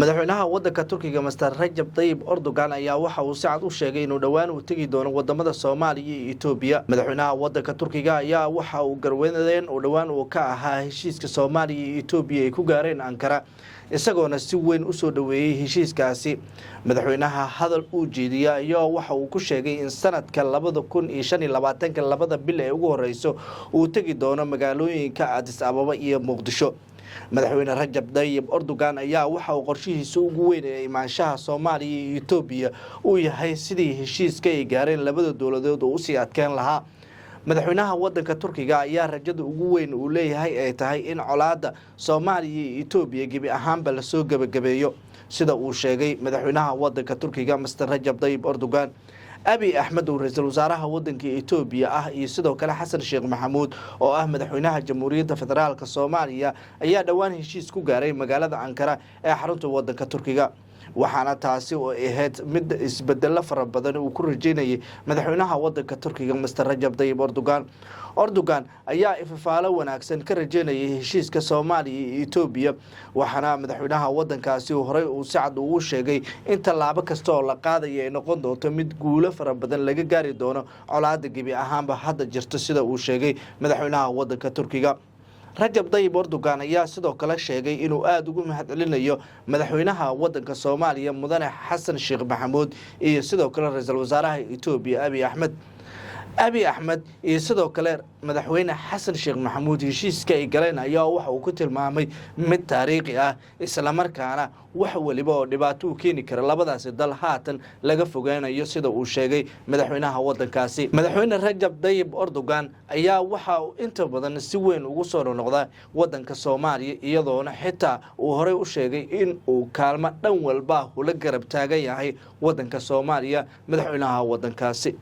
madaxweynaha waddanka Turkiga Mr. Rajab Tayyip Erdogan ayaa waxa uu si cad u sheegay inuu dhawaan u tagi doono wadamada Soomaaliya iyo Itoobiya. Madaxweynaha waddanka Turkiga ayaa waxa uu garweynadeen oo dhawaan uu ka ahaa heshiiska Soomaaliya iyo Itoobiya ay ku gaareen Ankara, isagoona si weyn u soo dhaweeyay heshiiskaasi. Madaxweynaha hadal uu jeediyay ayaa waxa uu ku sheegay in sanadka 2025 labada bil ee ugu horeyso uu tagi doono magaalooyinka Addis Ababa iyo Muqdisho. madaxweyne Rajab Tayyip Erdogan ayaa waxa uu qorshihiisa ugu weyn ee imaanshaha Soomaaliya iyo Itoobiya uu yahay sidii heshiiska ay gaareen labada dowladood oo u sii adkeen lahaa. madaxweynaha waddanka Turkiga ayaa rajada ugu weyn uu leeyahay ay tahay in colaadda Soomaaliya iyo Itoobiya gebi ahaanba la soo gabagabeeyo, sida uu sheegay madaxweynaha waddanka Turkiga Mr. Rajab Tayyip Erdogan. Abiy Ahmed oo ra'iisul wasaaraha waddanka Itoobiya iyo sidoo kale Xasan Sheekh Maxamuud oo madaxweynaha Jamhuuriyadda Federaalka Soomaaliya ayaa dhawaan heshiis ku gaaray magaalada Ankara ee xarunta waddanka Turkiga, waxaana taasi oo ahayd mid isbedel fara badan uu ku rajeynayay madaxweynaha waddanka Turkiga Mr. Rajab Tayyip Erdogan ayaa ifafaalo wanaagsan ka rajeynayay heshiiska Soomaaliya iyo Itoobiya, waxaana madaxweynaha waddankaasi horey uu si cad ugu sheegay in tallaabo kasta oo la qaadayo ay noqon doonto mid guulo fara badan laga gaari doono colaadda gebi ahaanba hadda jirta, sida uu sheegay madaxweynaha waddanka Turkiga. Rajab Tayyip Erdogan ayaa sidoo kale sheegay inuu aad ugu mahadcelinayo madaxweynaha waddanka Soomaaliya mudane Xasan Sheekh Maxamuud iyo sidoo kale ra'iisul wasaaraha Itoobiya Abiy Ahmed iyo sidoo kale madaxweyne Xasan Sheekh Maxamuud heshiiska ay galeen ayaa waxa uu ku tilmaamay mid taariikhi isla markaana wax waliba oo dhibaato u keeni kara labadaasi dal haatan laga fogeynayo, sida uu sheegay madaxweynaha waddankaasi. madaxweyne Rajab Tayyip Erdogan ayaa waxa uu inta badan si weyn ugu soo noqday waddanka Soomaaliya, iyadoona xitaa uu horey u sheegay in uu kaalmo dhan walba ula garab taagan yahay waddanka Soomaaliya madaxweynaha waddankaasi.